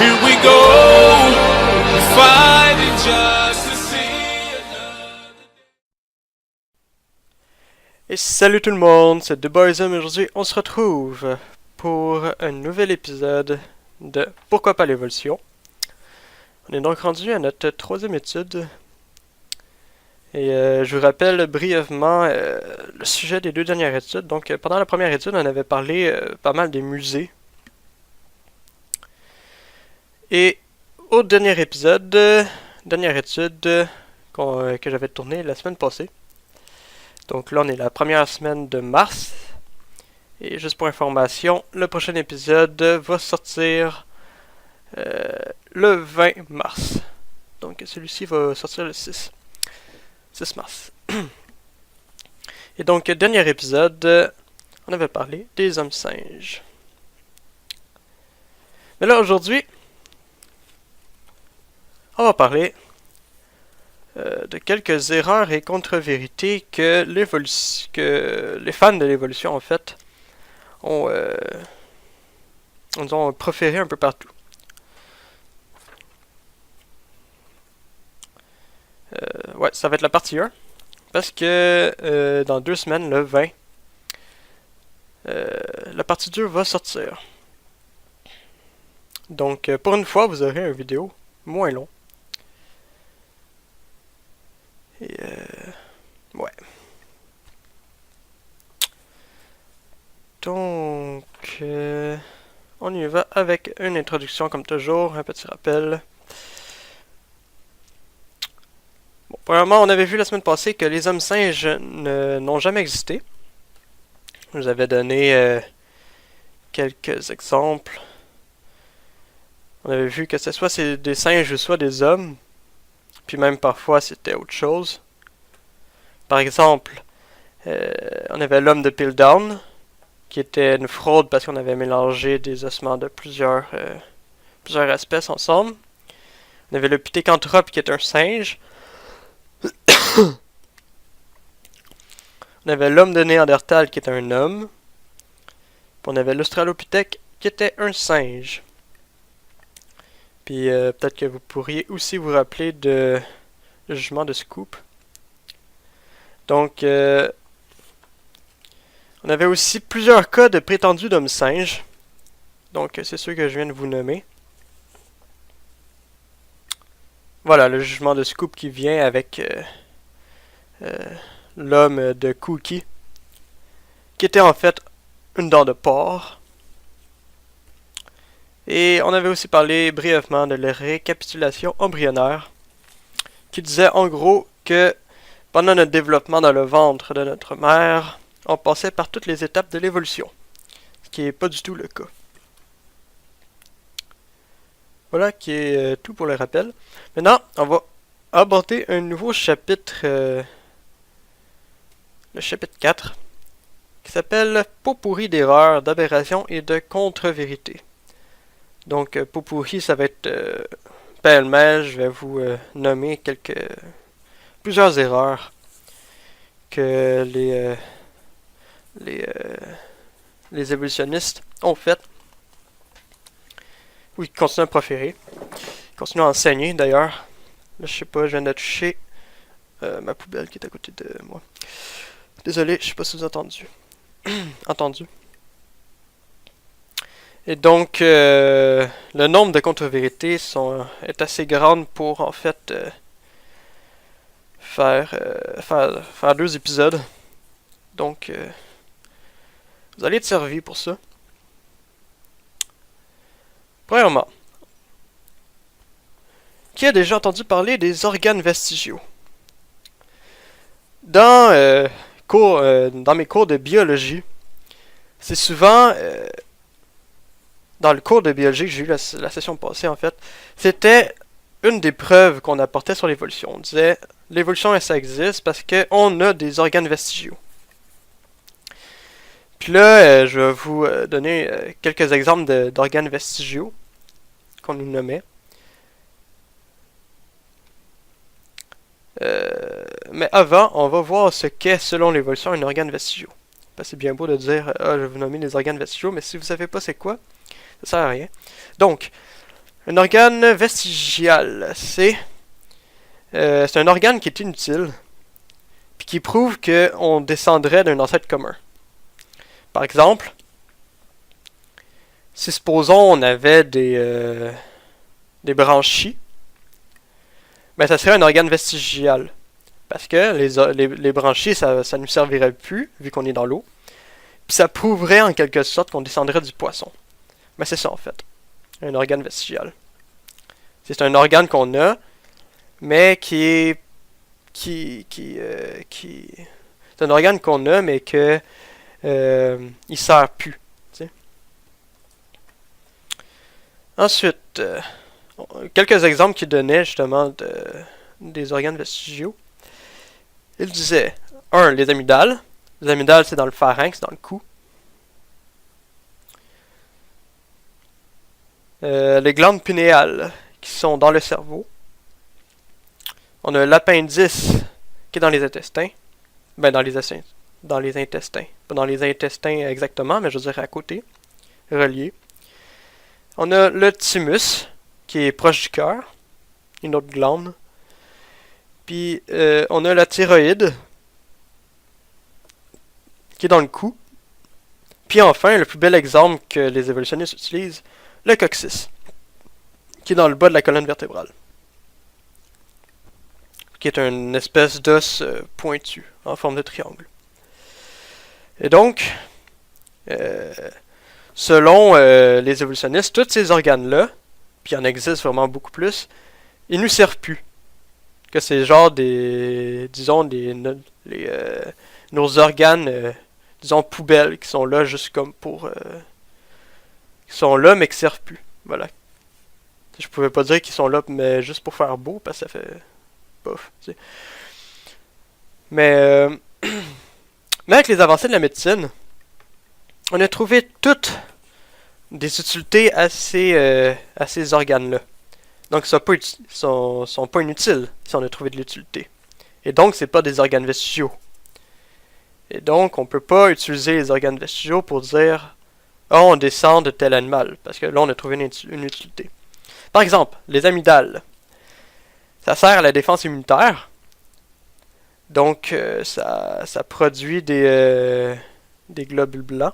Here we go, fighting just to see another. Et salut tout le monde, c'est The Boysum et aujourd'hui on se retrouve pour un nouvel épisode de Pourquoi pas l'évolution. On est donc rendu à notre troisième étude. Et je vous rappelle brièvement le sujet des deux dernières études. Donc pendant la première étude, on avait parlé pas mal des musées. Et au dernier épisode, dernière étude que j'avais tournée la semaine passée. Donc là, on est la première semaine de mars. Et juste pour information, le prochain épisode va sortir le 20 mars. Donc celui-ci va sortir le 6 mars. Et donc, dernier épisode, on avait parlé des hommes singes. Mais là, aujourd'hui, on va parler de quelques erreurs et contre-vérités que les fans de l'évolution, en fait, ont proféré un peu partout. Ouais, ça va être la partie 1. Parce que dans 2 semaines, le 20, la partie 2 va sortir. Donc, pour une fois, vous aurez une vidéo moins long. Et ouais. Donc, on y va avec une introduction comme toujours, un petit rappel. Bon, premièrement, on avait vu la semaine passée que les hommes singes n'ont jamais existé. Je vous avais donné quelques exemples. On avait vu que soit c'est des singes ou soit des hommes. Puis même parfois c'était autre chose. Par exemple, on avait l'homme de Piltdown, qui était une fraude parce qu'on avait mélangé des ossements de plusieurs espèces ensemble. On avait le Pithecanthrope qui est un singe. On avait l'homme de Néandertal qui est un homme. Puis on avait l'Australopithèque qui était un singe. Puis peut-être que vous pourriez aussi vous rappeler le jugement de Scoop. Donc, on avait aussi plusieurs cas de prétendus d'hommes singes. Donc, c'est ceux que je viens de vous nommer. Voilà, le jugement de Scoop qui vient avec l'homme de Cookie, qui était en fait une dent de porc. Et on avait aussi parlé brièvement de la récapitulation embryonnaire, qui disait en gros que pendant notre développement dans le ventre de notre mère, on passait par toutes les étapes de l'évolution, ce qui n'est pas du tout le cas. Voilà qui est tout pour le rappel. Maintenant, on va aborder un nouveau chapitre, le chapitre 4, qui s'appelle « Pot pourri d'erreurs, d'aberrations et de contre-vérités ». Donc, pot pourri, ça va être pêle-mêle. Je vais vous nommer plusieurs erreurs que les évolutionnistes ont faites. Ou ils continuent à proférer. Ils continuent à enseigner, d'ailleurs. Là, je sais pas, je viens de toucher ma poubelle qui est à côté de moi. Désolé, je sais pas si vous avez entendu. Et donc, le nombre de contre-vérités est assez grand pour, en fait, faire 2 épisodes. Donc, vous allez être servi pour ça. Premièrement, qui a déjà entendu parler des organes vestigiaux? Dans mes cours de biologie, c'est souvent... dans le cours de biologie que j'ai eu la session passée, en fait, c'était une des preuves qu'on apportait sur l'évolution. On disait, l'évolution, ça existe parce qu'on a des organes vestigiaux. Puis là, je vais vous donner quelques exemples d'organes vestigiaux qu'on nous nommait. Mais avant, on va voir ce qu'est, selon l'évolution, un organe vestigiaux. C'est bien beau de dire, je vais vous nommer les organes vestigiaux, mais si vous ne savez pas c'est quoi, ça sert à rien. Donc, Un organe vestigial, c'est un organe qui est inutile, puis qui prouve qu'on descendrait d'un ancêtre commun. Par exemple, si supposons on avait des branchies, ben ça serait un organe vestigial. Parce que les branchies, ça nous servirait plus, vu qu'on est dans l'eau. Puis ça prouverait en quelque sorte qu'on descendrait du poisson. Mais c'est ça en fait, un organe vestigial. C'est un organe qu'on a, mais c'est un organe qu'on a, mais que il sert plus. T'sais. Ensuite, quelques exemples qu'il donnait justement des organes vestigiaux. Il disait 1. Les amygdales. Les amygdales, c'est dans le pharynx, dans le cou. Les glandes pinéales, qui sont dans le cerveau. On a l'appendice, qui est dans les intestins. Ben, dans les intestins. Pas dans les intestins exactement, mais je veux dire à côté. Relié. On a le thymus, qui est proche du cœur. Une autre glande. Puis, on a la thyroïde, qui est dans le cou. Puis enfin, le plus bel exemple que les évolutionnistes utilisent, le coccyx, qui est dans le bas de la colonne vertébrale. Qui est une espèce d'os pointu, en forme de triangle. Et donc, selon les évolutionnistes, tous ces organes-là, puis il en existe vraiment beaucoup plus, ils nous servent plus. Que c'est genre nos organes, disons, poubelles, qui sont là juste comme pour... qui sont là, mais qui servent plus. Voilà. Je pouvais pas dire qu'ils sont là, mais juste pour faire beau, parce que ça fait... bof, tu sais. Mais... mais avec les avancées de la médecine, on a trouvé toutes des utilités à ces organes-là. Donc, ils sont pas inutiles si on a trouvé de l'utilité. Et donc, c'est pas des organes vestigiaux. Et donc, on peut pas utiliser les organes vestigiaux pour dire « Oh, on descend de tel animal », parce que là, on a trouvé une utilité. Par exemple, les amygdales. Ça sert à la défense immunitaire. Donc, ça produit des globules blancs.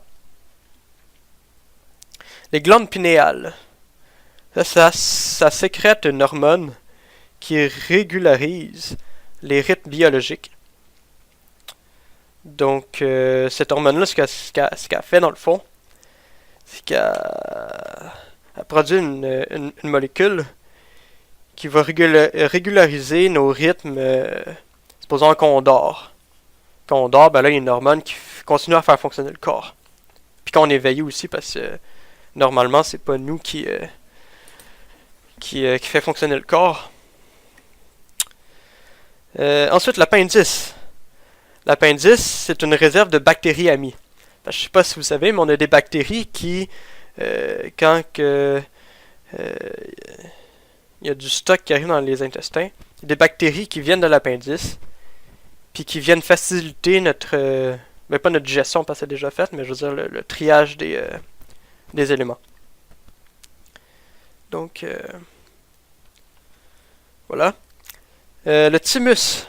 Les glandes pinéales. Ça sécrète une hormone qui régularise les rythmes biologiques. Donc, cette hormone-là, ce qu'elle fait dans le fond, c'est qu'elle produit une molécule qui va régulariser nos rythmes, supposons qu'on dort. Quand on dort, ben là, il y a une hormone qui continue à faire fonctionner le corps. Puis quand on est éveillé aussi, parce que normalement, c'est pas nous qui fait fonctionner le corps. Ensuite, l'appendice. L'appendice, c'est une réserve de bactéries amies. Je sais pas si vous savez, mais on a des bactéries qui, quand il y a du stock qui arrive dans les intestins, des bactéries qui viennent de l'appendice, puis qui viennent faciliter notre... mais pas notre digestion parce que c'est déjà fait, mais je veux dire le triage des éléments. Donc, voilà. Le thymus,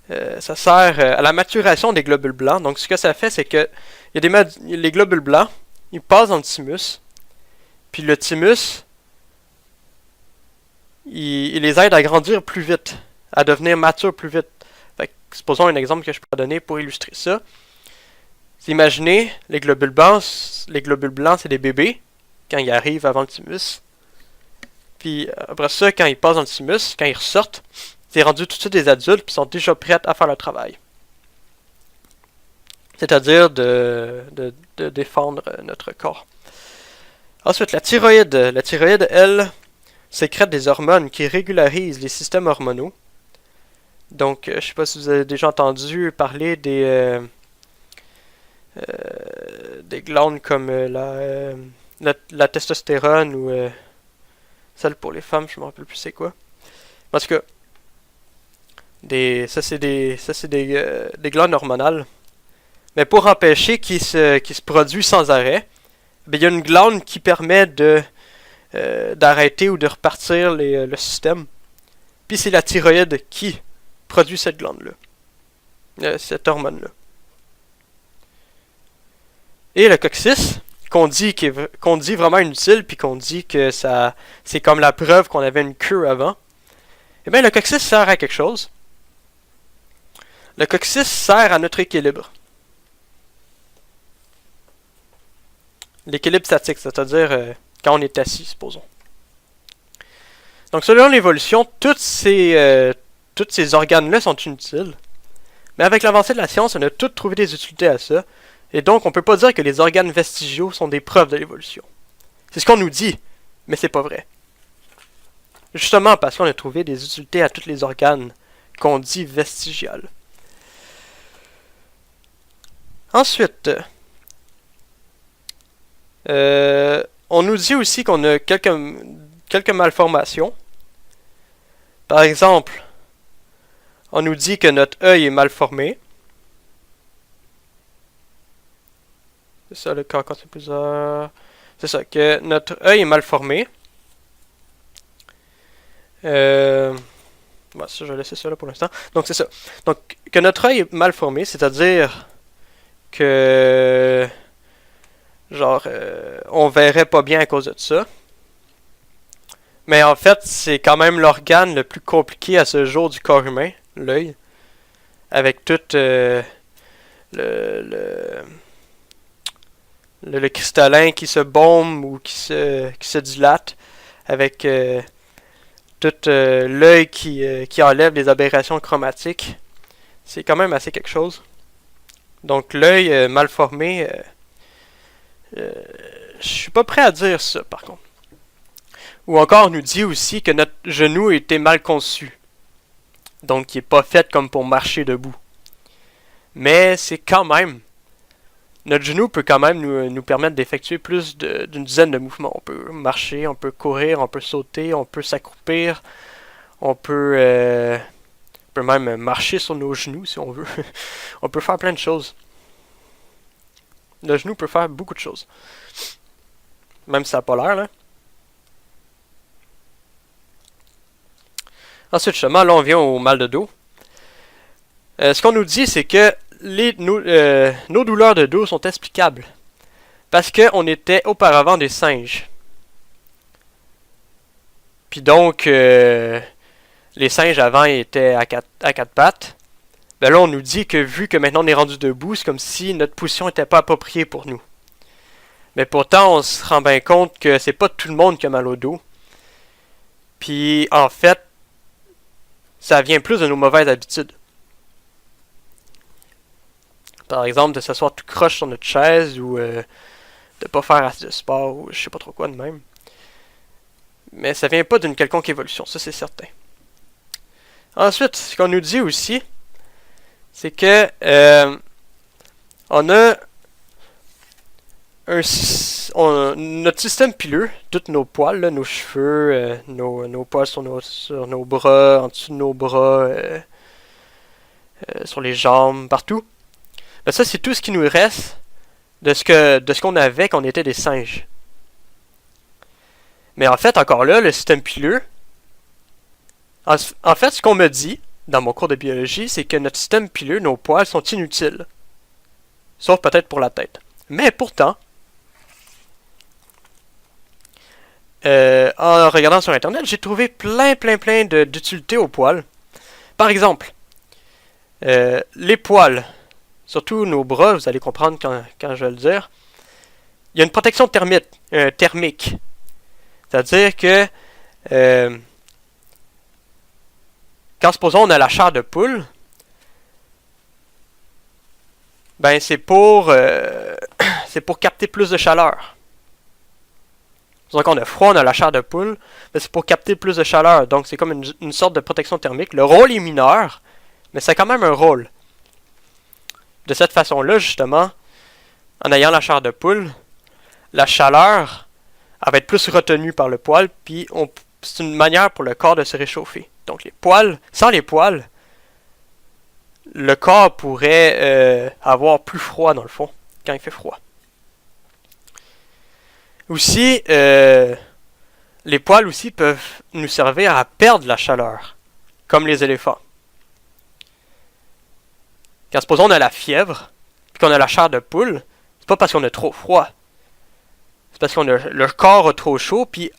ça sert à la maturation des globules blancs. Donc, ce que ça fait, c'est que les globules blancs, ils passent dans le thymus. Puis le thymus, il les aide à grandir plus vite, à devenir matures plus vite. Fait que, supposons un exemple que je peux donner pour illustrer ça. Imaginez, les globules blancs, c'est des bébés, quand ils arrivent avant le thymus. Puis après ça, quand ils passent dans le thymus, quand ils ressortent, c'est rendu tout de suite des adultes, puis sont déjà prêts à faire le travail. C'est-à-dire de défendre notre corps. Ensuite, la thyroïde. La thyroïde, elle, sécrète des hormones qui régularisent les systèmes hormonaux. Donc, je ne sais pas si vous avez déjà entendu parler des glandes comme la testostérone ou celle pour les femmes, je ne me rappelle plus c'est quoi. Parce que ça c'est des glandes hormonales. Mais pour empêcher qu'ils se produisent sans arrêt, il y a une glande qui permet de d'arrêter ou de repartir le système. Puis c'est la thyroïde qui produit cette glande-là, cette hormone-là. Et le coccyx, qu'on dit vraiment inutile, puis qu'on dit que c'est comme la preuve qu'on avait une queue avant, eh bien le coccyx sert à quelque chose. Le coccyx sert à notre équilibre. L'équilibre statique, c'est-à-dire quand on est assis, supposons. Donc selon l'évolution, tous ces organes-là sont inutiles. Mais avec l'avancée de la science, on a tous trouvé des utilités à ça. Et donc on peut pas dire que les organes vestigiaux sont des preuves de l'évolution. C'est ce qu'on nous dit, mais c'est pas vrai. Justement parce qu'on a trouvé des utilités à tous les organes qu'on dit vestigiales. Ensuite, on nous dit aussi qu'on a quelques malformations. Par exemple, on nous dit que notre œil est mal formé. C'est ça le cas quand c'est plusieurs. C'est ça, que notre œil est mal formé. Bon, ça, je vais laisser ça là pour l'instant. Donc c'est ça. Donc que notre œil est mal formé, c'est-à-dire que genre on verrait pas bien à cause de ça. Mais en fait, c'est quand même l'organe le plus compliqué à ce jour du corps humain, l'œil, avec tout le cristallin qui se bombe ou qui se dilate, avec tout l'œil qui enlève les aberrations chromatiques. C'est quand même assez quelque chose. Donc l'œil mal formé, je suis pas prêt à dire ça par contre. Ou encore on nous dit aussi que notre genou était mal conçu. Donc il n'est pas fait comme pour marcher debout. Mais c'est quand même. Notre genou peut quand même nous permettre d'effectuer plus d'une dizaine de mouvements. On peut marcher, on peut courir, on peut sauter, on peut s'accroupir, on peut même marcher sur nos genoux si on veut. On peut faire plein de choses. Le genou peut faire beaucoup de choses. Même si ça n'a pas l'air, là. Ensuite, justement, là, on vient au mal de dos. Ce qu'on nous dit, c'est que nos douleurs de dos sont explicables. Parce qu'on était auparavant des singes. Puis donc, les singes avant étaient à quatre pattes. Ben là, on nous dit que vu que maintenant on est rendu debout, c'est comme si notre position n'était pas appropriée pour nous. Mais pourtant, on se rend bien compte que c'est pas tout le monde qui a mal au dos. Puis, en fait, ça vient plus de nos mauvaises habitudes. Par exemple, de s'asseoir tout croche sur notre chaise ou de pas faire assez de sport ou je sais pas trop quoi de même. Mais ça vient pas d'une quelconque évolution, ça c'est certain. Ensuite, ce qu'on nous dit aussi, c'est que on a notre système pileux, tous nos poils, là, nos cheveux, nos poils sur nos bras, en dessous de nos bras, sur les jambes, partout. Ben ça, c'est tout ce qui nous reste de ce qu'on avait quand on était des singes. Mais en fait, encore là, le système pileux, en fait, ce qu'on me dit dans mon cours de biologie, c'est que notre système pileux, nos poils, sont inutiles. Sauf peut-être pour la tête. Mais pourtant, en regardant sur Internet, j'ai trouvé plein d'utilités aux poils. Par exemple, les poils, surtout nos bras, vous allez comprendre quand je vais le dire, il y a une protection thermique. C'est-à-dire que quand supposons on a la chair de poule, ben c'est pour capter plus de chaleur. Donc on a froid, on a la chair de poule, mais c'est pour capter plus de chaleur. Donc c'est comme une sorte de protection thermique. Le rôle est mineur, mais c'est quand même un rôle. De cette façon-là, justement, en ayant la chair de poule, la chaleur elle va être plus retenue par le poil, puis c'est une manière pour le corps de se réchauffer. Donc les poils, sans les poils, le corps pourrait avoir plus froid dans le fond, quand il fait froid. Aussi, les poils aussi peuvent nous servir à perdre la chaleur, comme les éléphants. Quand supposons on a la fièvre, puis qu'on a la chair de poule, c'est pas parce qu'on a trop froid. C'est parce qu'on a le corps a trop chaud, puis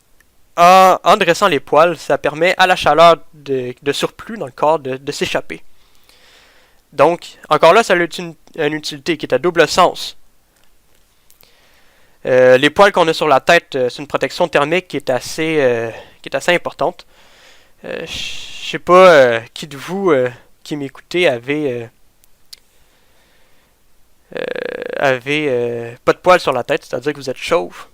en dressant les poils, ça permet à la chaleur de surplus dans le corps de s'échapper. Donc, encore là, ça a une utilité qui est à double sens. Les poils qu'on a sur la tête, c'est une protection thermique qui est assez importante. Je sais pas qui de vous qui m'écoutez avait pas de poils sur la tête, c'est-à-dire que vous êtes chauve.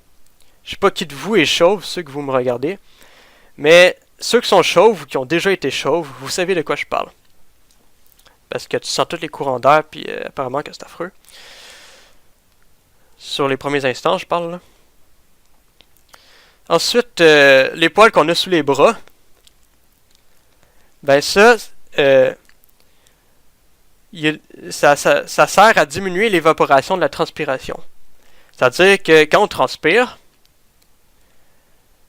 Je sais pas qui de vous est chauve, ceux que vous me regardez, mais ceux qui sont chauves ou qui ont déjà été chauves, vous savez de quoi je parle. Parce que tu sens tous les courants d'air, puis apparemment que c'est affreux. Sur les premiers instants, je parle là. Ensuite, les poils qu'on a sous les bras, ben ça sert à diminuer l'évaporation de la transpiration. C'est-à-dire que quand on transpire,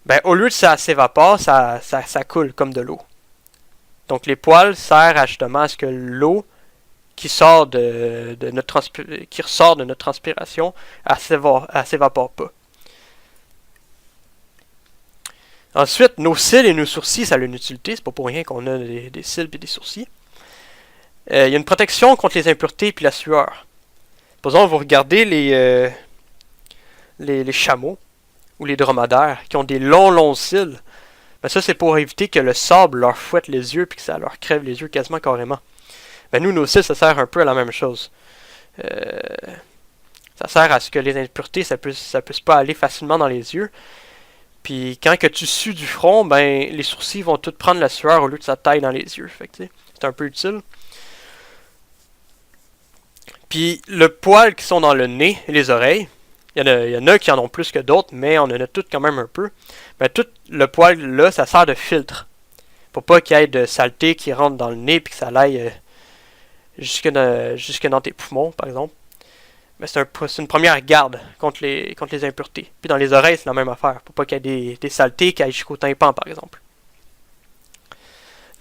ben au lieu de ça s'évapore, ça coule comme de l'eau. Donc les poils servent justement à ce que l'eau qui ressort de notre transpiration, elle s'évapore pas. Ensuite, nos cils et nos sourcils, ça a une utilité, c'est pas pour rien qu'on a des cils et des sourcils. Il y a une protection contre les impuretés et la sueur. Supposons vous regardez les chameaux ou les dromadaires qui ont des longs cils. Ben ça, c'est pour éviter que le sable leur fouette les yeux et que ça leur crève les yeux quasiment carrément. Ben nous, nos cils, ça sert un peu à la même chose. Ça sert à ce que les impuretés, ça puisse pas aller facilement dans les yeux. Puis quand que tu sues du front, ben les sourcils vont tout prendre la sueur au lieu de ça taille dans les yeux. Fait que c'est un peu utile. Puis le poil qui sont dans le nez et les oreilles, il y en a qui en ont plus que d'autres, mais on en a toutes quand même un peu. Ben, tout le poil là, ça sert de filtre. Pour pas qu'il y ait de saleté qui rentre dans le nez et que ça aille jusque dans tes poumons, par exemple. Mais c'est une première garde contre les impuretés. Puis dans les oreilles, c'est la même affaire. Pour pas qu'il y ait des saletés qui aillent jusqu'au tympan, par exemple.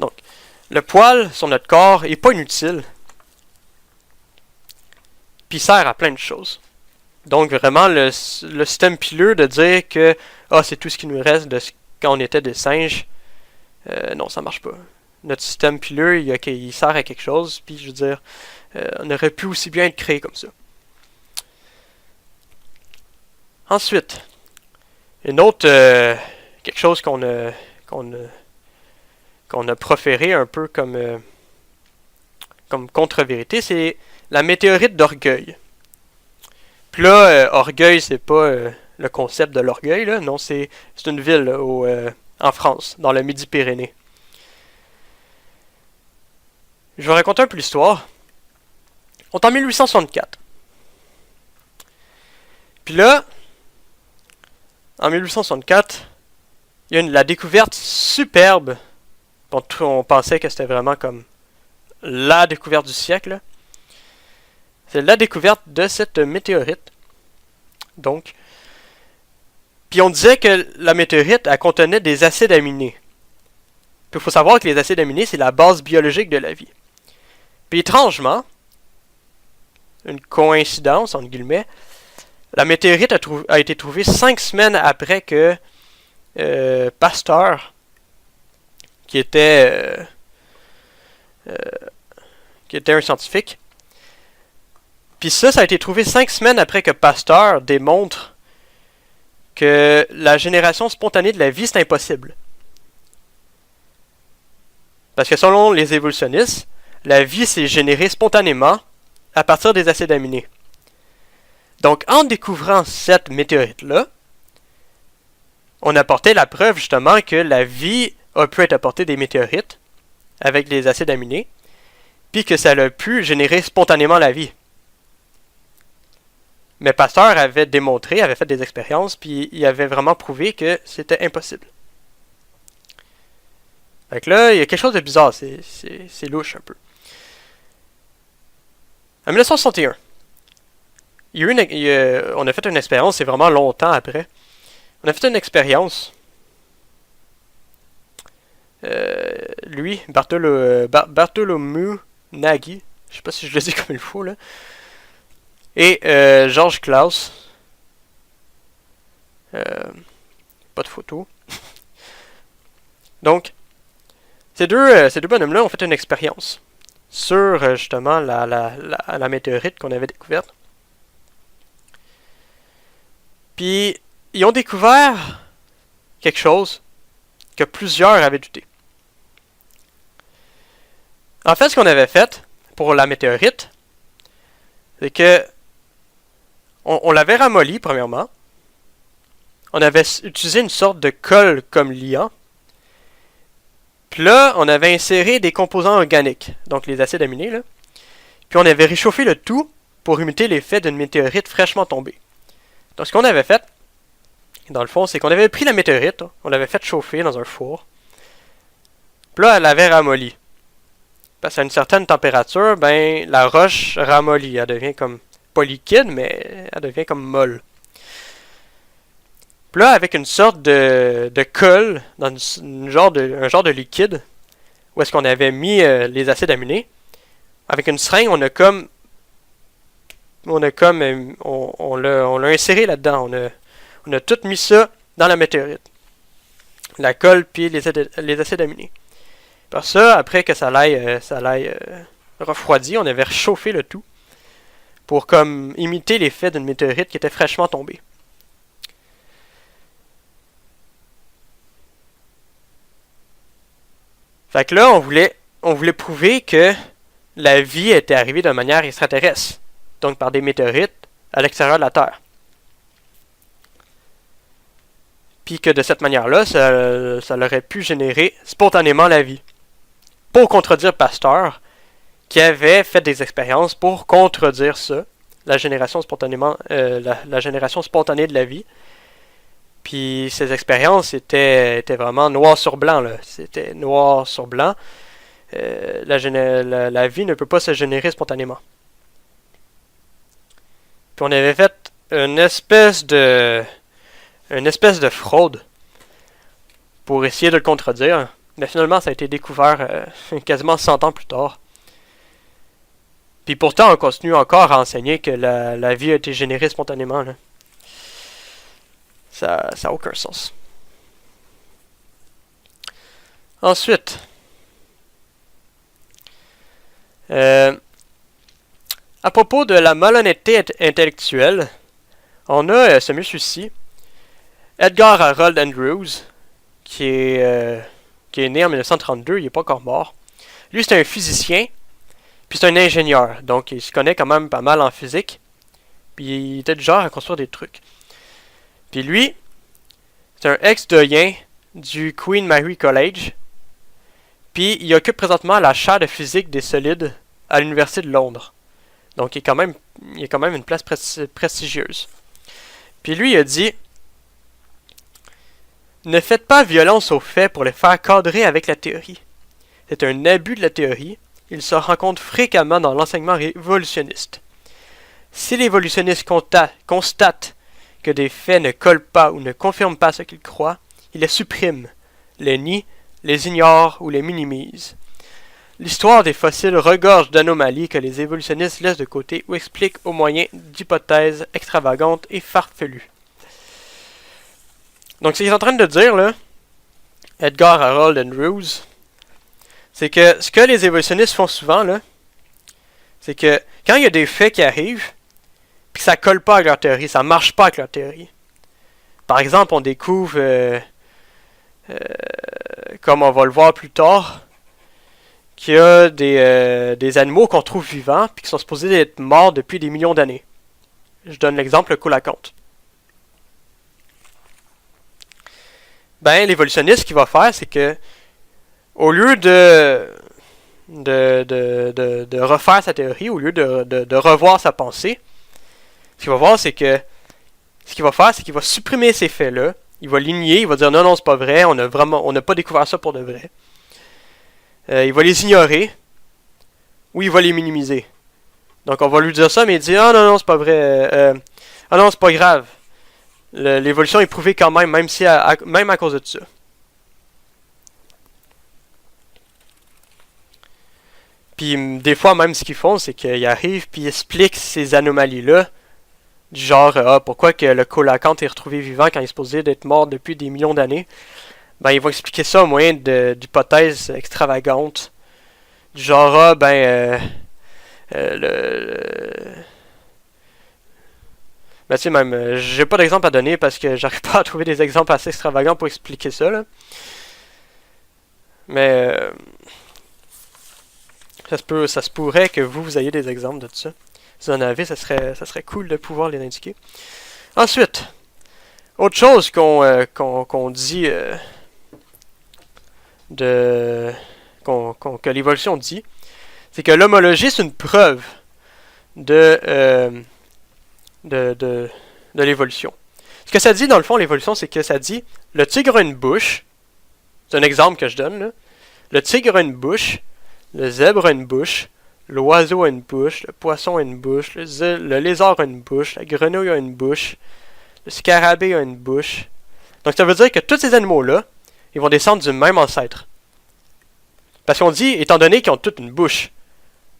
Donc, le poil sur notre corps est pas inutile. Puis il sert à plein de choses. Donc vraiment, le système pileux de dire que c'est tout ce qui nous reste de quand on était des singes, non, ça marche pas. Notre système pileux, il sert à quelque chose, puis je veux dire, on aurait pu aussi bien être créé comme ça. Ensuite, une autre quelque chose qu'on a proféré un peu comme contre-vérité, c'est la météorite d'Orgueil. Puis là, Orgueil, c'est pas le concept de l'orgueil, là. Non, c'est une ville là, en France, dans le Midi-Pyrénées. Je vais raconter un peu l'histoire. On est en 1864. Puis là, en 1864, il y a la découverte superbe, dont on pensait que c'était vraiment comme la découverte du siècle, là. C'est la découverte de cette météorite. Donc, puis on disait que la météorite, elle contenait des acides aminés. Puis il faut savoir que les acides aminés, c'est la base biologique de la vie. Puis étrangement, une coïncidence, entre guillemets, la météorite a été trouvée 5 semaines après que Pasteur, qui était un scientifique, puis ça a été trouvé 5 semaines après que Pasteur démontre que la génération spontanée de la vie, c'est impossible. Parce que selon les évolutionnistes, la vie s'est générée spontanément à partir des acides aminés. Donc, en découvrant cette météorite-là, on apportait la preuve justement que la vie a pu être apportée des météorites avec des acides aminés, puis que ça a pu générer spontanément la vie. Mais Pasteur avait démontré, avait fait des expériences, puis il avait vraiment prouvé que c'était impossible. Fait que là, il y a quelque chose de bizarre, c'est louche un peu. En 1961, on a fait une expérience, c'est vraiment longtemps après. On a fait une expérience lui, Bartholomew Nagy, je sais pas si je le dis comme il faut, là, et George Klaus. Pas de photo. Donc, ces deux bonhommes-là ont fait une expérience sur justement la météorite qu'on avait découverte. Puis, ils ont découvert quelque chose que plusieurs avaient douté. En fait, ce qu'on avait fait pour la météorite, c'est que on l'avait ramollie, premièrement. On avait utilisé une sorte de colle comme liant. Puis là, on avait inséré des composants organiques, donc les acides aminés, là. Puis on avait réchauffé le tout pour imiter l'effet d'une météorite fraîchement tombée. Donc ce qu'on avait fait, dans le fond, c'est qu'on avait pris la météorite, on l'avait fait chauffer dans un four. Puis là, elle avait ramolli. Parce qu'à une certaine température, ben la roche ramollit. Elle devient comme, pas liquide, mais elle devient comme molle. Puis là, avec une sorte de colle, dans un genre de liquide, où est-ce qu'on avait mis les acides aminés, avec une seringue, on l'a inséré là-dedans. On a tout mis ça dans la météorite. La colle puis les acides aminés. Par ça, après que ça l'aille refroidi, on avait réchauffé le tout pour comme imiter l'effet d'une météorite qui était fraîchement tombée. Fait que là, on voulait prouver que la vie était arrivée de manière extraterrestre, donc par des météorites à l'extérieur de la Terre. Puis que de cette manière-là, ça aurait pu générer spontanément la vie. Pour contredire Pasteur, qui avait fait des expériences pour contredire ça, la génération spontanée de la vie. Puis ces expériences étaient vraiment noir sur blanc, là. C'était noir sur blanc. La vie ne peut pas se générer spontanément. Puis on avait fait une espèce de fraude pour essayer de le contredire. Mais finalement, ça a été découvert quasiment 100 ans plus tard. Puis pourtant, on continue encore à enseigner que la vie a été générée spontanément, là. Ça n'a aucun sens. Ensuite, à propos de la malhonnêteté intellectuelle, on a ce monsieur-ci, Edgar Harold Andrews, qui est né en 1932, il n'est pas encore mort. Lui, c'est un physicien, puis c'est un ingénieur, donc il se connaît quand même pas mal en physique, puis il était du genre à construire des trucs. Puis lui, c'est un ex-doyen du Queen Mary College. Puis il occupe présentement la chaire de physique des solides à l'Université de Londres. Donc il a quand même une place prestigieuse. Puis lui, il a dit « Ne faites pas violence aux faits pour les faire cadrer avec la théorie. C'est un abus de la théorie. Il se rencontre fréquemment dans l'enseignement évolutionniste. Si l'évolutionniste constate que des faits ne collent pas ou ne confirment pas ce qu'ils croient, il les supprime, les nie, les ignore ou les minimise. L'histoire des fossiles regorge d'anomalies que les évolutionnistes laissent de côté ou expliquent au moyen d'hypothèses extravagantes et farfelues. » Donc ce qu'il est en train de dire, là, Edgar Harold Andrews, c'est que ce que les évolutionnistes font souvent, là, c'est que quand il y a des faits qui arrivent, puis que ça colle pas avec leur théorie, ça marche pas avec leur théorie. Par exemple, on découvre, comme on va le voir plus tard, qu'il y a des animaux qu'on trouve vivants, puis qui sont supposés être morts depuis des millions d'années. Je donne l'exemple, le coelacanth. Ben, l'évolutionniste, ce qu'il va faire, c'est que, au lieu de refaire sa théorie, au lieu de revoir sa pensée, ce qu'il va voir, c'est que ce qu'il va faire, c'est qu'il va supprimer ces faits-là. Il va les nier, il va dire non, c'est pas vrai, on n'a pas découvert ça pour de vrai. Il va les ignorer, ou il va les minimiser. Donc on va lui dire ça, mais il dit non, c'est pas vrai. Non, c'est pas grave. L'évolution est prouvée quand même, même à cause de ça. Puis des fois même ce qu'ils font, c'est qu'ils arrivent puis ils expliquent ces anomalies-là. Du genre, pourquoi que le coelacanth est retrouvé vivant quand il est supposé d'être mort depuis des millions d'années. Ben, ils vont expliquer ça au moyen d'hypothèses extravagantes. Du genre, ben, tu sais, même, j'ai pas d'exemple à donner parce que j'arrive pas à trouver des exemples assez extravagants pour expliquer ça, là. Mais, ça se pourrait que vous ayez des exemples de tout ça. Si vous en avez, ça serait cool de pouvoir les indiquer. Ensuite, autre chose qu'on dit que l'évolution dit, c'est que l'homologie, c'est une preuve de l'évolution. Ce que ça dit, dans le fond, l'évolution, c'est que ça dit le tigre a une bouche. C'est un exemple que je donne, là. Le tigre a une bouche, le zèbre a une bouche, l'oiseau a une bouche, le poisson a une bouche, le lézard a une bouche, la grenouille a une bouche, le scarabée a une bouche. Donc ça veut dire que tous ces animaux-là, ils vont descendre du même ancêtre. Parce qu'on dit, étant donné qu'ils ont toutes une bouche,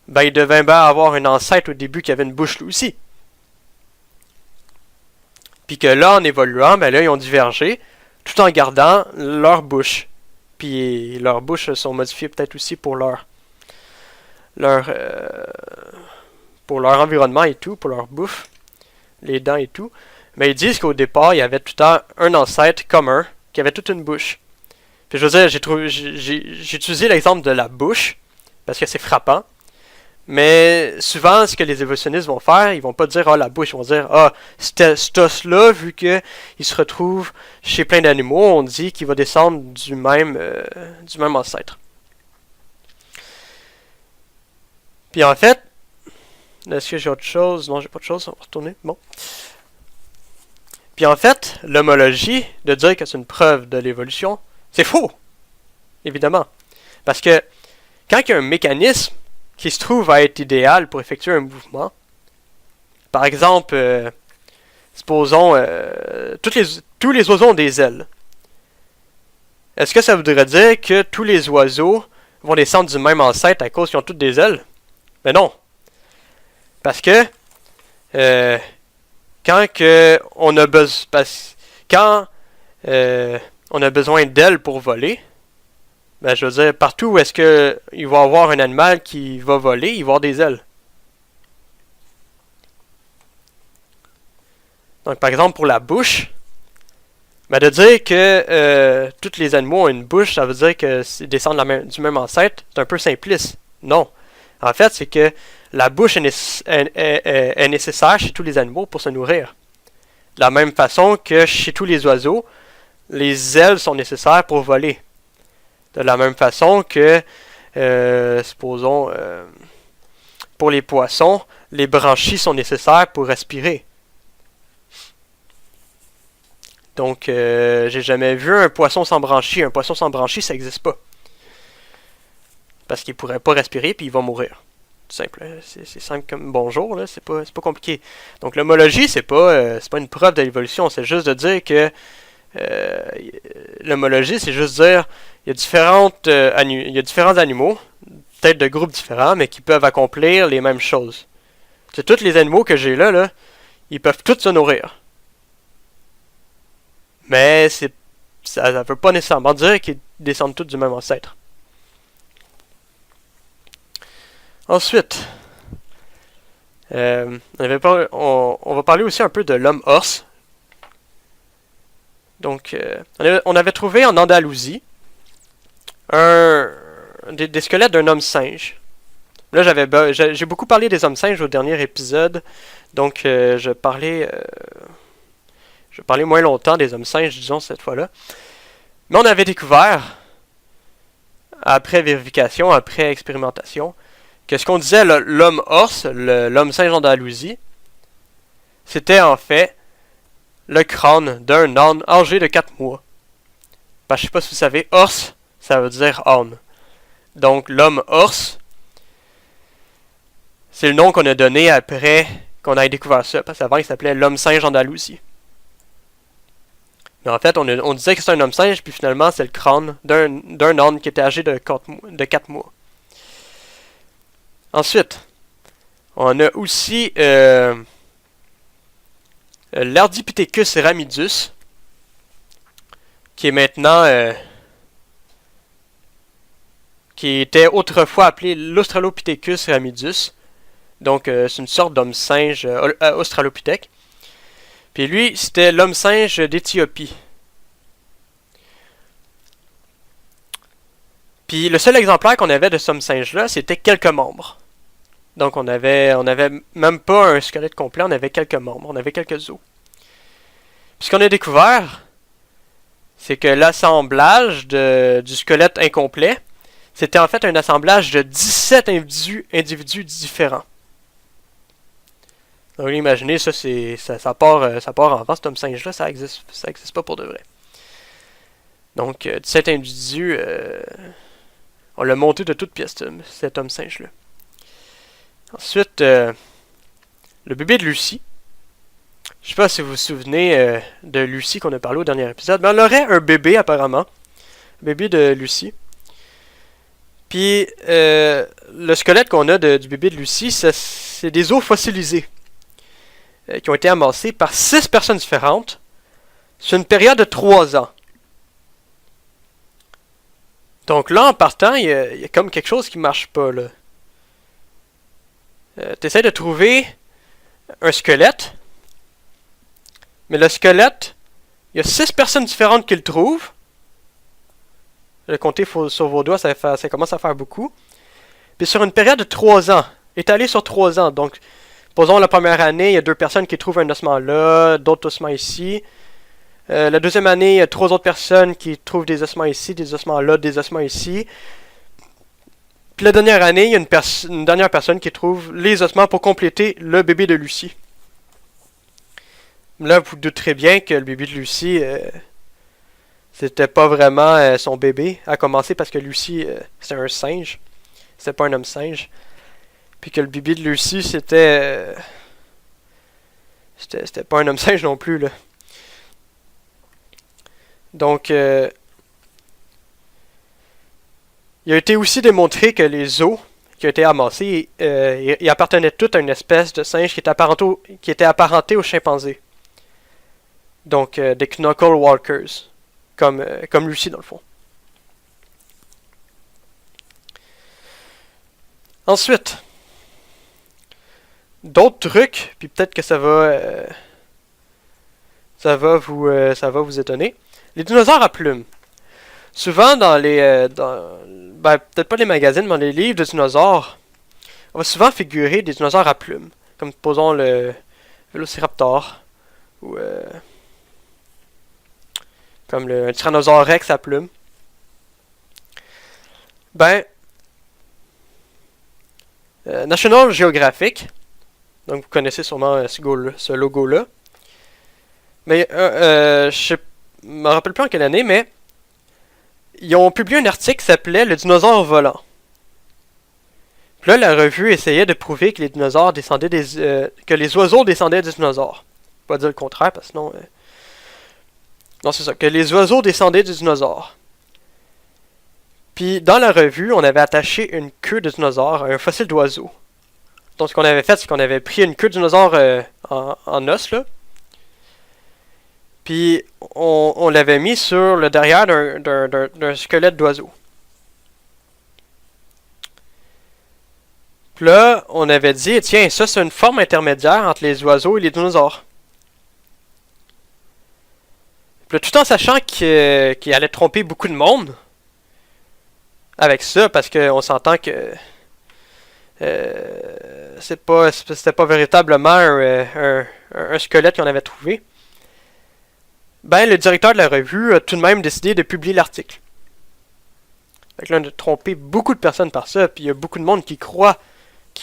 ben ils devaient bien avoir un ancêtre au début qui avait une bouche lui aussi. Puis que là, en évoluant, ben là, ils ont divergé, tout en gardant leur bouche. Puis leurs bouches sont modifiées peut-être aussi pour leur environnement et tout, pour leur bouffe, les dents et tout. Mais ils disent qu'au départ, il y avait tout le temps un ancêtre commun qui avait toute une bouche. Puis je veux dire, j'ai utilisé l'exemple de la bouche, parce que c'est frappant. Mais souvent, ce que les évolutionnistes vont faire, ils vont pas dire « Ah, la bouche », ils vont dire « Ah, cet os-là, vu qu'il se retrouve chez plein d'animaux, on dit qu'il va descendre du même ancêtre. » Puis en fait, est-ce que j'ai autre chose? Non, j'ai pas de chose, on va retourner. Bon. Puis en fait, l'homologie, de dire que c'est une preuve de l'évolution, c'est faux, évidemment. Parce que quand il y a un mécanisme qui se trouve à être idéal pour effectuer un mouvement, par exemple, supposons, tous les oiseaux ont des ailes. Est-ce que ça voudrait dire que tous les oiseaux vont descendre du même ancêtre à cause qu'ils ont toutes des ailes? Mais non. Parce que quand on a besoin d'ailes pour voler, ben je veux dire, partout où est-ce que il va y avoir un animal qui va voler, il va avoir des ailes. Donc par exemple pour la bouche, ben de dire que tous les animaux ont une bouche, ça veut dire qu'ils descendent du même ancêtre, c'est un peu simpliste. Non. En fait, c'est que la bouche est nécessaire chez tous les animaux pour se nourrir. De la même façon que chez tous les oiseaux, les ailes sont nécessaires pour voler. De la même façon que, supposons, pour les poissons, les branchies sont nécessaires pour respirer. Donc, j'ai jamais vu un poisson sans branchies. Un poisson sans branchies, ça n'existe pas. Parce qu'il ne pourrait pas respirer puis il va mourir. Simple, c'est simple comme bonjour, là, c'est pas compliqué. Donc l'homologie, c'est pas une preuve de l'évolution, c'est juste de dire que l'homologie, c'est juste dire il y a différents animaux, peut-être de groupes différents, mais qui peuvent accomplir les mêmes choses. C'est tous les animaux que j'ai là, ils peuvent tous se nourrir. Mais ça ne veut pas nécessairement dire qu'ils descendent tous du même ancêtre. Ensuite, on va parler aussi un peu de l'homme-orse. Donc, on avait trouvé en Andalousie des squelettes d'un homme-singe. Là, j'ai beaucoup parlé des hommes-singes au dernier épisode, donc je parlais moins longtemps des hommes-singes, disons, cette fois-là. Mais on avait découvert, après vérification, après expérimentation, que ce qu'on disait l'homme-orse, l'homme-singe d'Andalousie, c'était en fait le crâne d'un âne âgé de 4 mois. Ben, je sais pas si vous savez, orse, ça veut dire âne. Donc l'homme-orse, c'est le nom qu'on a donné après qu'on ait découvert ça, parce qu'avant il s'appelait l'homme-singe d'Andalousie. Mais en fait, on disait que c'était un homme-singe, puis finalement c'est le crâne d'un âne qui était âgé de 4 mois. Ensuite, on a aussi l'Ardipithecus ramidus, qui est maintenant... qui était autrefois appelé l'Australopithecus ramidus. Donc, c'est une sorte d'homme-singe australopithèque. Puis lui, c'était l'homme-singe d'Éthiopie. Puis le seul exemplaire qu'on avait de ce homme-singe-là, c'était quelques membres. Donc, on avait même pas un squelette complet, on avait quelques membres, on avait quelques os. Puis ce qu'on a découvert, c'est que l'assemblage du squelette incomplet, c'était en fait un assemblage de 17 individus différents. Donc imaginez, ça part en vent, cet homme singe-là, ça existe pas pour de vrai. Donc 17 individus, on l'a monté de toutes pièces, cet homme singe-là. Ensuite, le bébé de Lucie. Je sais pas si vous vous souvenez de Lucie qu'on a parlé au dernier épisode, mais elle aurait un bébé apparemment. Un bébé de Lucie. Puis, le squelette qu'on a du bébé de Lucie, c'est des os fossilisés qui ont été amassés par 6 personnes différentes sur une période de 3 ans. Donc là, en partant, il y a comme quelque chose qui marche pas, là. Tu essaies de trouver un squelette, mais le squelette, il y a 6 personnes différentes qui le trouvent. Le compter sur vos doigts, ça commence à faire beaucoup. Puis sur une période de 3 ans, étalée sur 3 ans. Donc, posons la première année, il y a 2 personnes qui trouvent un ossement là, d'autres ossements ici. La deuxième année, il y a 3 autres personnes qui trouvent des ossements ici, des ossements là, des ossements ici. Puis la dernière année, il y a une dernière personne qui trouve les ossements pour compléter le bébé de Lucie. Là, vous douterez bien que le bébé de Lucie... c'était pas vraiment son bébé, à commencer parce que Lucie, c'était un singe. C'était pas un homme singe. Puis que le bébé de Lucie, c'était pas un homme singe non plus, là. Donc, il a été aussi démontré que les os qui ont été amassés, ils appartenaient tous à une espèce de singe qui était apparenté aux chimpanzés. Donc, des knuckle walkers. Comme Lucie, dans le fond. Ensuite, d'autres trucs, puis peut-être que ça va vous étonner. Les dinosaures à plumes. Souvent dans les... peut-être pas les magazines, mais dans les livres de dinosaures, on va souvent figurer des dinosaures à plumes. Comme, posons le Vélociraptor, ou... comme le Tyrannosaure Rex à plumes. National Geographic, donc vous connaissez sûrement ce logo-là. Mais je me rappelle plus en quelle année, mais ils ont publié un article qui s'appelait Le dinosaure volant. Puis là, la revue essayait de prouver que les dinosaures descendaient que les oiseaux descendaient des dinosaures. Pas dire le contraire, parce que sinon... non, c'est ça, que les oiseaux descendaient des dinosaures. Puis, dans la revue, on avait attaché une queue de dinosaure à un fossile d'oiseau. Donc, ce qu'on avait fait, c'est qu'on avait pris une queue de dinosaure en os, là. Puis, on l'avait mis sur le derrière d'un squelette d'oiseau. Puis là, on avait dit, tiens, ça, c'est une forme intermédiaire entre les oiseaux et les dinosaures. Puis là, tout en sachant qu'il allait tromper beaucoup de monde avec ça, parce qu'on s'entend que c'était pas véritablement un squelette qu'on avait trouvé. Le directeur de la revue a tout de même décidé de publier l'article. Fait que là, on a trompé beaucoup de personnes par ça, puis il y a beaucoup de monde qui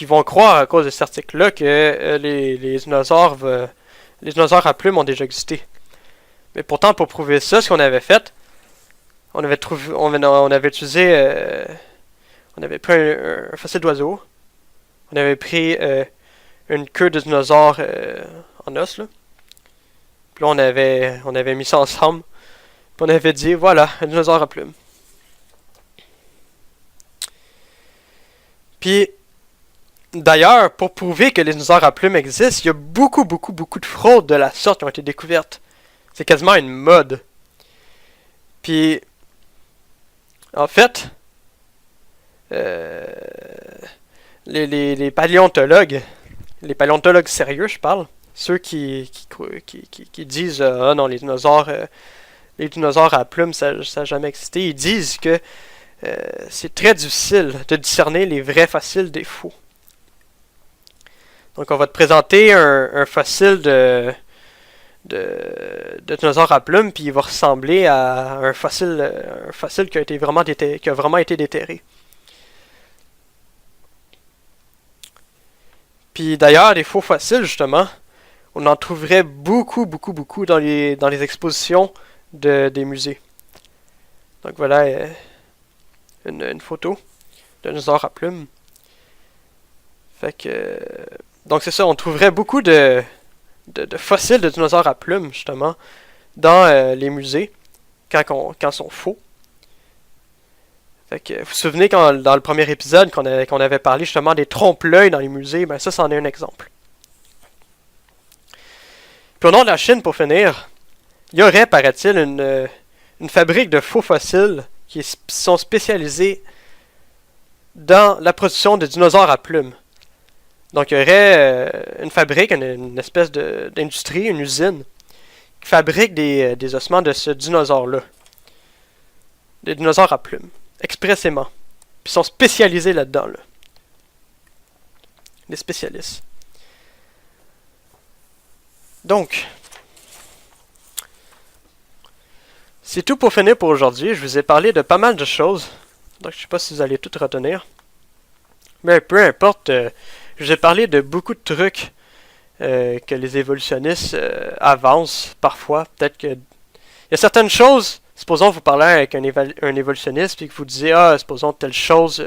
vont croire à cause de cet article-là que les dinosaures à plumes ont déjà existé. Mais pourtant, pour prouver ça, ce qu'on avait fait, on avait pris un fossile d'oiseau, on avait pris une queue de dinosaure en os, là. Puis là, on avait mis ça ensemble, puis on avait dit, voilà, un dinosaure à plumes. Puis, d'ailleurs, pour prouver que les dinosaures à plumes existent, il y a beaucoup de fraudes de la sorte qui ont été découvertes. C'est quasiment une mode. Puis, en fait, euh, les paléontologues sérieux, je parle, ceux qui disent ah non, les dinosaures à plumes, ça n'a jamais existé, ils disent que c'est très difficile de discerner les vrais fossiles des faux. Donc on va te présenter un fossile de dinosaure à plumes, puis il va ressembler à un fossile qui a vraiment été déterré. Puis d'ailleurs, les faux fossiles, justement, on en trouverait beaucoup dans les expositions des musées. Donc voilà une photo d'un dinosaure à plumes. Fait que... donc c'est ça, on trouverait beaucoup de fossiles de dinosaures à plumes, justement, dans les musées, quand ils sont faux. Fait que, vous vous souvenez dans le premier épisode qu'on avait parlé justement des trompe-l'œil dans les musées, ben ça, c'en est un exemple. Puis au nom de la Chine, pour finir, il y aurait, paraît-il, une fabrique de faux fossiles qui sont spécialisés dans la production de dinosaures à plumes. Donc il y aurait une fabrique, une espèce d'industrie, une usine, qui fabrique des ossements de ce dinosaure-là. Des dinosaures à plumes. Expressément. Puis ils sont spécialisés là-dedans, là. Des spécialistes. Donc, c'est tout pour finir pour aujourd'hui. Je vous ai parlé de pas mal de choses. Donc je sais pas si vous allez tout retenir. Mais peu importe, je vous ai parlé de beaucoup de trucs que les évolutionnistes avancent parfois. Peut-être que... il y a certaines choses... Supposons que vous parlez avec un évolutionniste puis que vous disiez ah supposons telle chose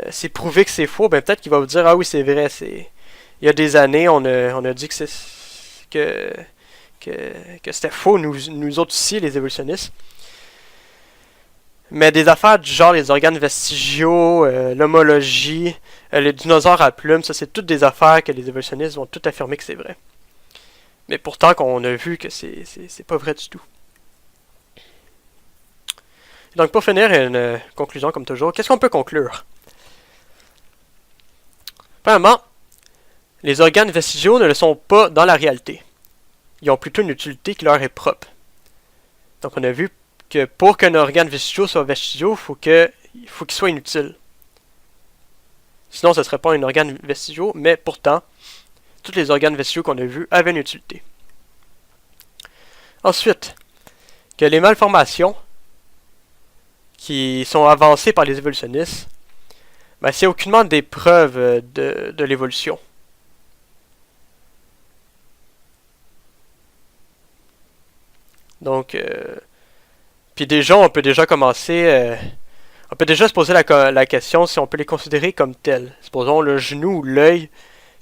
c'est prouvé que c'est faux, ben peut-être qu'il va vous dire ah oui c'est vrai, il y a des années on a dit que c'était faux nous autres ici les évolutionnistes. Mais des affaires du genre les organes vestigiaux, l'homologie, les dinosaures à plumes, ça c'est toutes des affaires que les évolutionnistes vont tout affirmer que c'est vrai. Mais pourtant qu'on a vu que c'est pas vrai du tout. Donc pour finir, une conclusion comme toujours, qu'est-ce qu'on peut conclure? Premièrement, les organes vestigiaux ne le sont pas dans la réalité. Ils ont plutôt une utilité qui leur est propre. Donc on a vu que pour qu'un organe vestigiaux soit vestigiaux, il faut qu'il soit inutile. Sinon ce ne serait pas un organe vestigiaux, mais pourtant, tous les organes vestigiaux qu'on a vus avaient une utilité. Ensuite, que les malformations qui sont avancées par les évolutionnistes, ben, c'est aucunement des preuves de l'évolution. Donc, puis déjà, on peut déjà commencer, on peut déjà se poser la question si on peut les considérer comme tels. Supposons le genou ou l'œil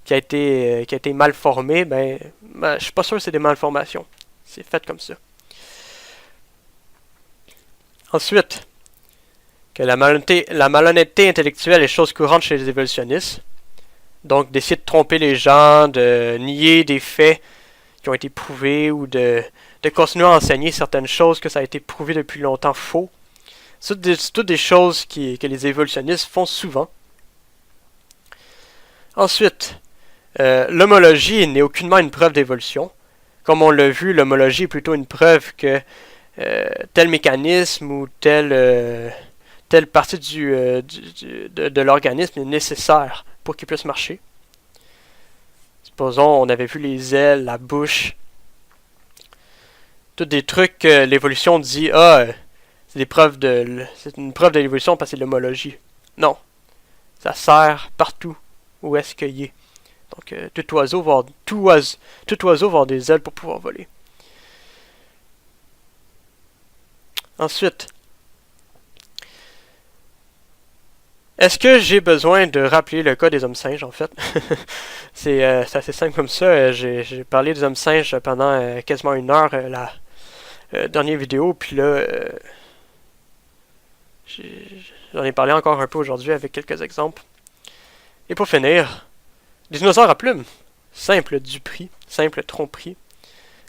qui a été mal formé, je suis pas sûr que c'est des malformations. C'est fait comme ça. Ensuite, que la malhonnêteté intellectuelle est chose courante chez les évolutionnistes. Donc, d'essayer de tromper les gens, de nier des faits qui ont été prouvés ou de continuer à enseigner certaines choses que ça a été prouvé depuis longtemps faux. C'est toutes des choses que les évolutionnistes font souvent. Ensuite, l'homologie n'est aucunement une preuve d'évolution. Comme on l'a vu, l'homologie est plutôt une preuve que tel mécanisme ou telle partie de l'organisme est nécessaire pour qu'il puisse marcher. Supposons, on avait vu les ailes, la bouche. Tous des trucs que l'évolution dit, c'est une preuve de l'évolution parce que c'est l'homologie. Non. Ça sert partout où est-ce qu'il est. Donc, tout oiseau va avoir des ailes pour pouvoir voler. Ensuite, est-ce que j'ai besoin de rappeler le cas des hommes singes, en fait? C'est assez simple comme ça. J'ai parlé des hommes singes pendant quasiment une heure, la dernière vidéo, puis là, j'en ai parlé encore un peu aujourd'hui avec quelques exemples. Et pour finir, des dinosaures à plumes. Simple duperie, simple tromperie.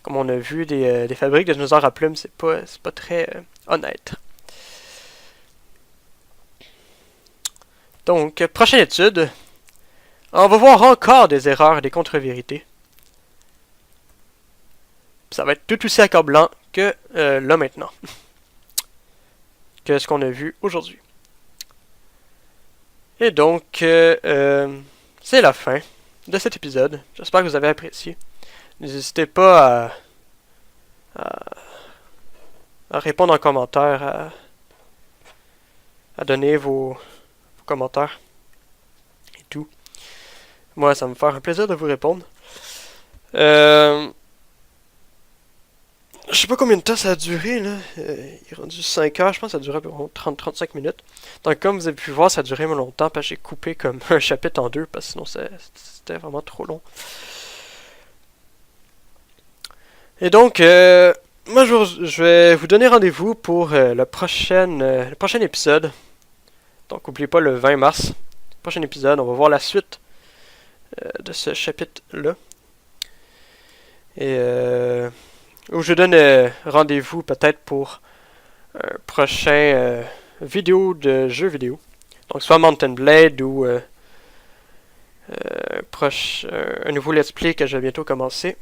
Comme on a vu, des fabriques de dinosaures à plumes, c'est pas très honnête. Donc, prochaine étude. On va voir encore des erreurs et des contre-vérités. Ça va être tout aussi accablant que là maintenant. Que ce qu'on a vu aujourd'hui. Et donc, c'est la fin de cet épisode. J'espère que vous avez apprécié. N'hésitez pas à répondre en commentaire, à donner vos commentaires et tout. Moi, ça me fait un plaisir de vous répondre. Je sais pas combien de temps ça a duré, là. Il est rendu 5 heures, je pense que ça a duré environ 30-35 minutes. Donc, comme vous avez pu voir, ça a duré longtemps, parce que j'ai coupé comme un chapitre en deux, parce que sinon c'était vraiment trop long. Et donc, moi, je vais vous donner rendez-vous pour le prochain épisode. Donc, n'oubliez pas le 20 mars. Prochain épisode, on va voir la suite de ce chapitre-là. Et où je donne rendez-vous peut-être pour un prochain vidéo de jeu vidéo. Donc soit Mountain Blade ou un nouveau let's play que je vais bientôt commencer.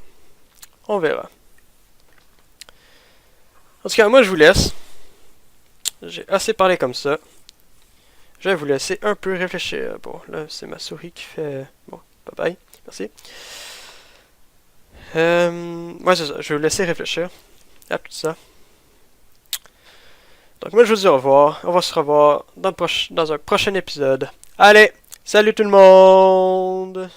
On verra. En tout cas, moi je vous laisse. J'ai assez parlé comme ça. Je vais vous laisser un peu réfléchir. Bon, là c'est ma souris qui fait... Bon, bye bye. Merci. Ouais, c'est ça. Je vais vous laisser réfléchir à tout ça. Donc, moi, je vous dis au revoir. On va se revoir dans un prochain épisode. Allez, salut tout le monde!